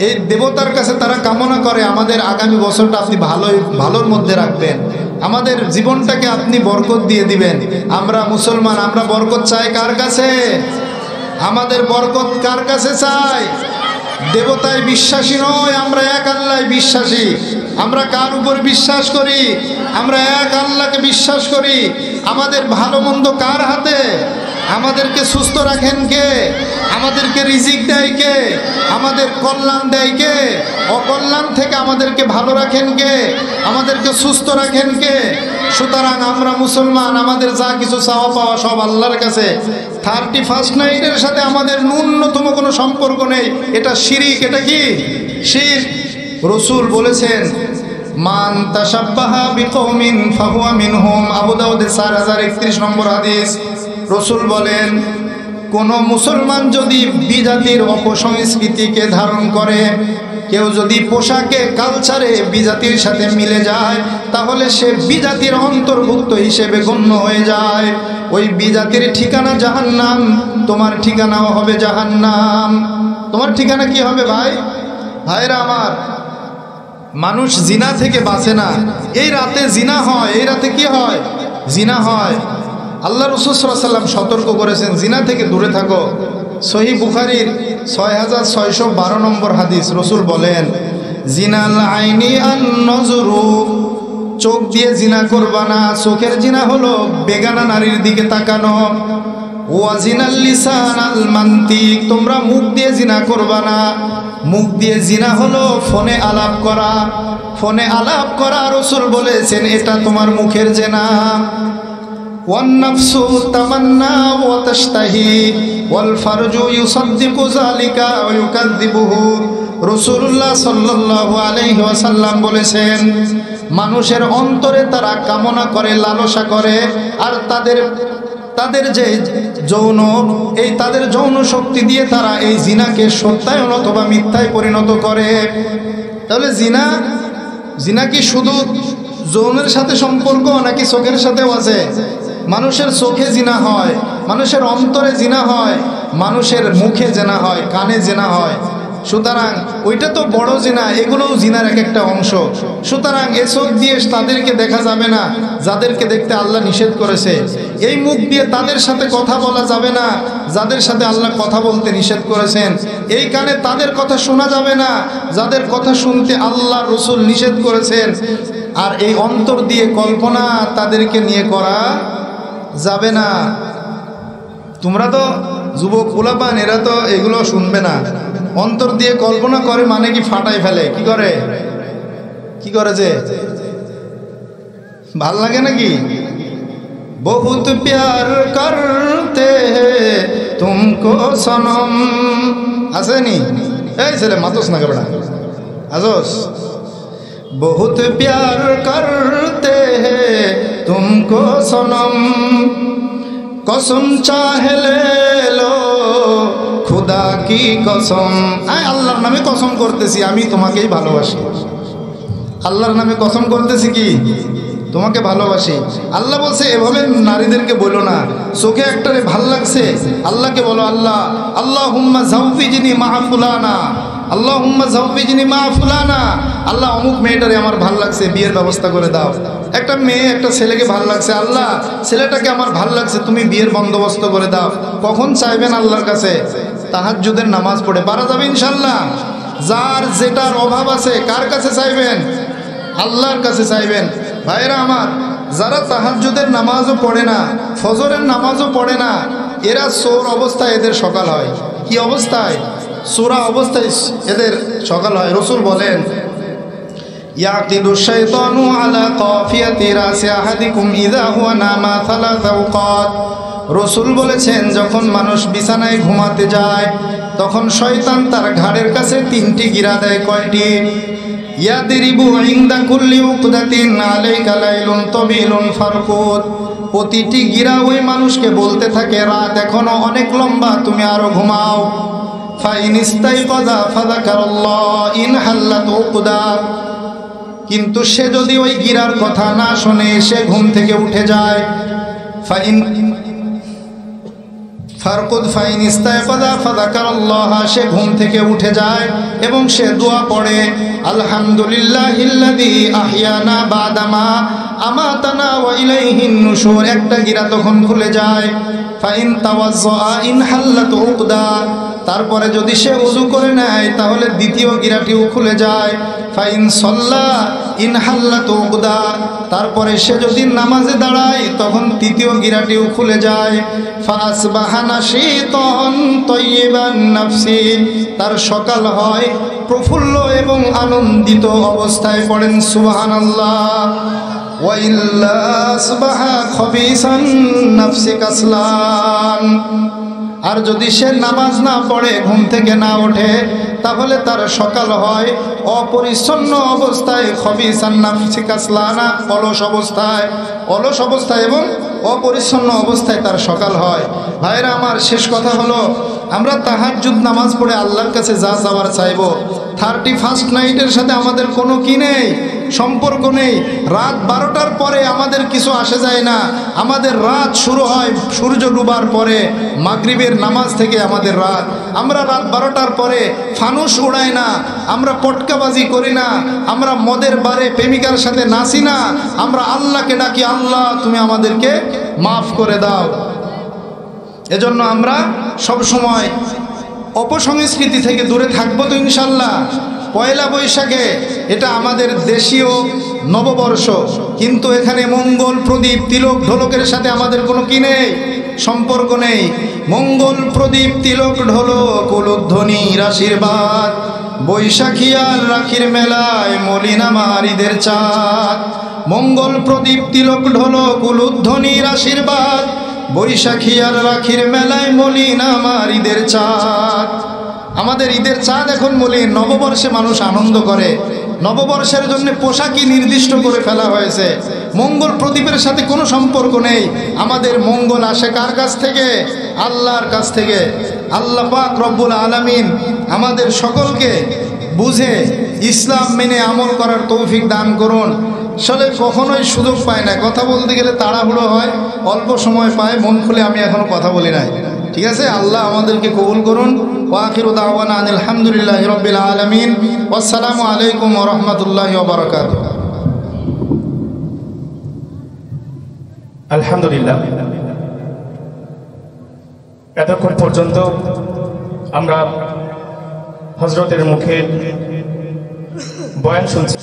এই দেবতার কাছে তারা কামনা করে আমাদের আগামী বছরটা আপনি ভালোর মধ্যে রাখবেন, আমাদের জীবনটাকে আপনি বরকত দিয়ে দিবেন। আমরা মুসলমান, আমরা বরকত চাই কার কাছে? আমাদের বরকত কার কাছে চাই? দেবতায় বিশ্বাসী নয়, আমরা এক আল্লাহয় বিশ্বাসী। আমরা কার উপর বিশ্বাস করি? আমরা এক আল্লাহকে বিশ্বাস করি। আমাদের ভালো মন্দ কার হাতে? আমাদেরকে সুস্থ রাখেন কে? আমাদেরকে রিজিক দেয় কে? আমাদের কল্যাণ দেয় কে? অকল্যাণ থেকে আমাদেরকে ভালো রাখেন কে? আমাদেরকে সুস্থ রাখেন কে? সুতরাং আমরা মুসলমান, আমাদের যা কিছু চাওয়া পাওয়া সব আল্লাহর কাছে। 31st নাইটের সাথে আমাদের ন্যূনতম কোনো সম্পর্ক নেই। এটা শিরিক। এটা কি? শিরক। রাসূল বলেছেন, মান তাশাব্বাহা বিকওমিন ফাহুয়া মিনহুম। আবু দাউদে 4031 নম্বর হাদিস। রাসূল বলেন, কোন মুসলমান যদি বিজাতির অপসংস্কৃতিকে ধারণ করে, কেউ যদি পোশাকে কালচারে বিজাতির সাথে মিলে যায়, তাহলে সে বিজাতির অন্তর্ভুক্ত হিসেবে গণ্য হয়ে যায়। ওই বিজাতির ঠিকানা জাহান্নাম, তোমার ঠিকানাও হবে জাহান্নাম। তোমার ঠিকানা কি হবে ভাই? ভাইরা আমার, মানুষ জিনা থেকে বাঁচে না। এই রাতে জিনা হয়। এই রাতে কি হয়? জিনা হয়। আল্লাহ রাসূল সাল্লাল্লাহু আলাইহি ওয়াসাল্লাম সতর্ক করেছেন, জিনা থেকে দূরে থাকো। সহিহ বুখারীর 6612 নম্বর হাদিস। রাসূল বলেন, জিনাল আইনি আন নজরু, চোখ দিয়ে জিনা করবা না। চোখের জিনা হলো বেগানা নারীর দিকে তাকানো। ওয়া জিনাল লিসান আল মান্তিক, তোমরা মুখ দিয়ে জিনা করবা না। মুখ দিয়ে জিনা হলো ফোনে আলাপ করা। ফোনে আলাপ করা রাসূল বলেছেন এটা তোমার মুখের জিনা। ওয়ান্নাফসু তামান্না ওয়া তাশতাহি ওয়াল ফারজু ইউসাদ্দিকু যালিকা ওয়া ইউকাযযিবুহু। রাসূলুল্লাহ সাল্লাল্লাহু আলাইহি ওয়াসাল্লাম বলেছেন, মানুষের অন্তরে তারা কামনা করে, লালসা করে, আর তাদের যে যৌন, এই তাদের যৌন শক্তি দিয়ে তারা এই জিনাকে সত্যায়ন অথবা মিথ্যায় পরিণত করে। তাহলে জিনা কি শুধু যৌনের সাথে সম্পর্ক নাকি চোখের সাথেও আছে? মানুষের চোখে জিনা হয়, মানুষের অন্তরে জিনা হয়, মানুষের মুখে জেনা হয়, কানে জেনা হয়। সুতরাং ওইটা তো বড় জিনা, এগুলোও জিনার এক একটা অংশ। সুতরাং এ চোখ দিয়ে তাদেরকে দেখা যাবে না যাদেরকে দেখতে আল্লাহ নিষেধ করেছে। এই মুখ দিয়ে তাদের সাথে কথা বলা যাবে না যাদের সাথে আল্লাহ কথা বলতে নিষেধ করেছেন। এই কানে তাদের কথা শোনা যাবে না যাদের কথা শুনতে আল্লাহ রসুল নিষেধ করেছেন। আর এই অন্তর দিয়ে কল্পনা তাদেরকে নিয়ে করা যাবে না। তোমরা তো যুবক পোলাপান, এরা তো এগুলো শুনবে না। অন্তর দিয়ে কল্পনা করে মানে কি ফাটাই ফেলে। কি করে যে ভাল লাগে নাকি? বহুত প্যার করতে তুমকো সনম, আসেনি? এই ছেলে মাতস না কেবড়া আজস। বহুত প্যার করতে তুমকো সনম, কসম চাহে লে লো খুদা কি কসম। আল্লাহর নামে কসম করতেছি আমি তোমাকেই ভালোবাসি। আল্লাহর নামে কসম করতেছি কি তোমাকে ভালোবাসি। আল্লাহ বলছে এভাবে নারীদেরকে বলো না। চোখে একটারে ভাল লাগছে, আল্লাহকে বলো আল্লাহ আল্লাহুম্মা যাওফিজনি মা ফুলানা, আল্লাহুম্মা যাওফিজনি মা ফুলানা। আল্লাহ অমুক মেয়েটারে আমার ভাল লাগছে, বিয়ের ব্যবস্থা করে দাও। একটা মেয়ে একটা ছেলেকে ভাল লাগছে, আল্লাহ ছেলেটাকে আমার ভাল লাগছে, তুমি বিয়ের বন্দোবস্ত করে দাও। কখন চাইবেন আল্লাহর কাছে? তাহাজ্জুদের নামাজ পড়ে পারা যাবে ইনশাল্লাহ। যার যেটার অভাব আছে কার কাছে চাইবেন? আল্লাহর কাছে চাইবেন। ভাইরা আমার, যারা তাহাজ্জুদের নামাজও পড়ে না, ফজরের নামাজও পড়ে না, এরা সোর অবস্থায় এদের সকাল হয়। কি অবস্থায়? সোরা অবস্থায় এদের সকাল হয়। রসুল বলেন ইয়াকিদু শাইতানু আলা কাফিয়াতি রাসি আহাদিকুম ইযা হুয়া নামা সালাসা আওকাত। রসুল বলেছেন যখন মানুষ বিছানায় ঘুমাতে যায় তখন শয়তান তার ঘাড়ের কাছে 3টি গিরা দেয়। কয়টি? ইয়াদরিবু ইনদা কুল্লি উকদাতিন আলাইকা লাইলুন তাবিলুন ফারকুদ। প্রতিটি গিরা ওই মানুষকে বলতে থাকে রাত এখনো অনেক লম্বা, তুমি আরো ঘুমাও। ফাইন ইস্তাইকাযা ফাযাকারাল্লাহ ইন হাল্লাত উকদা। কিন্তু সে যদি ওই গিরার কথা না শোনে, সে ঘুম থেকে উঠে যায়। ফাইন ফারকুদ ফাইন ইস্তাইকাযা ফাযাকারাল্লাহ, সে ঘুম থেকে উঠে যায় এবং সে দোয়া পড়ে আলহামদুলিল্লাহিল্লাযী আহইয়ানা বাদামা আমাতানা ওয়া ইলাইহিন নুশুর। একটা গিরা তখন খুলে যায়। ফাইন তাওয়াজ্জা ইন হাল্লাত উকদা। তারপরে যদি সে ওযু করে নেয় তাহলে দ্বিতীয় গিরাটিও খুলে যায়। ফাইন সাল্লা ইন হাল্লাত উকদা। তারপরে সে যদি নামাজে দাঁড়ায় তখন তৃতীয় গিরাটিও খুলে যায়। ফাসবাহা নাশীতান তাইয়িবান নাফসি। তার সকাল হয় প্রফুল্ল এবং আনন্দিত অবস্থায়। পড়েন সুবহানাল্লাহ। ওয়া ইল্লা আসবাহা খবিসান নাফসি কাসলান। আর যদি সে নামাজ না পড়ে, ঘুম থেকে না ওঠে, তাহলে তার সকাল হয় অপরিচ্ছন্ন অবস্থায়। খবিসান নাফসি কাসলানা, অলস অবস্থায় এবং অপরিচ্ছন্ন অবস্থায় তার সকাল হয়। ভাইরা আমার, শেষ কথা হলো আমরা তাহাজ্জুদ নামাজ পড়ে আল্লাহর কাছে যা চাওয়ার চাইব। 31st নাইটের সাথে আমাদের কোনো কি নেই, সম্পর্ক নেই। রাত 12টার পরে আমাদের কিছু আসে যায় না। আমাদের রাত শুরু হয় সূর্য ডুবার পরে, মাগরিবের নামাজ থেকে আমাদের রাত। আমরা রাত 12টার পরে ফানুস উড়াই না, আমরা পটকাবাজি করি না, আমরা মদের বারে প্রেমিকার সাথে নাচি না। আমরা আল্লাহকে ডাকি, আল্লাহ তুমি আমাদেরকে মাফ করে দাও। এজন্য আমরা সব সময় অপসংস্কৃতি থেকে দূরে থাকবো তো ইনশাল্লাহ। পয়লা বৈশাখে এটা আমাদের দেশীয় নববর্ষ, কিন্তু এখানে মঙ্গল প্রদীপ তিলক ঢোলকের সাথে আমাদের কোনো কি নেই, সম্পর্ক নেই। মঙ্গল প্রদীপ তিলক ঢোলক উলুধ্বনির আশীর্বাদ, বৈশাখী আর রাখির মেলায় মলিন আমার ঈদের চাঁদ। মঙ্গল প্রদীপ তিলক ঢোলক উলুধ্বনির আশীর্বাদ, বৈশাখী আর রাখির মেলায় মলিন আমার ঈদের চাঁদ। আমাদের ঈদের চাঁদ এখন মলিন। নববর্ষে মানুষ আনন্দ করে, নববর্ষের জন্য পোশাকই নির্দিষ্ট করে ফেলা হয়েছে। মঙ্গল প্রদীপের সাথে কোনো সম্পর্ক নেই। আমাদের মঙ্গল আসে কার কাছ থেকে? আল্লাহর কাছ থেকে। আল্লাহ পাক রব্বুল আলামিন আমাদের সকলকে বুঝে ইসলাম মেনে আমল করার তৌফিক দান করুন। আসলে কখনোই সুযোগ পায় না, কথা বলতে গেলে তাড়াহুড়ো হয়, অল্প সময় পায়, মন খুলে আমি এখনো কথা বলি নাই। ঠিক আছে, আল্লাহ আমাদেরকে কবুল করুন। ওয়া আখিরু দাওয়ানা আনিল হামদুলিল্লাহি রাব্বিল আলামিন। আসসালামু আলাইকুম ওয়া রাহমাতুল্লাহি ওয়া বারাকাতুহু। আলহামদুলিল্লাহ, এতক্ষণ পর্যন্ত আমরা হযরতের মুখে বয়ান শুনছি।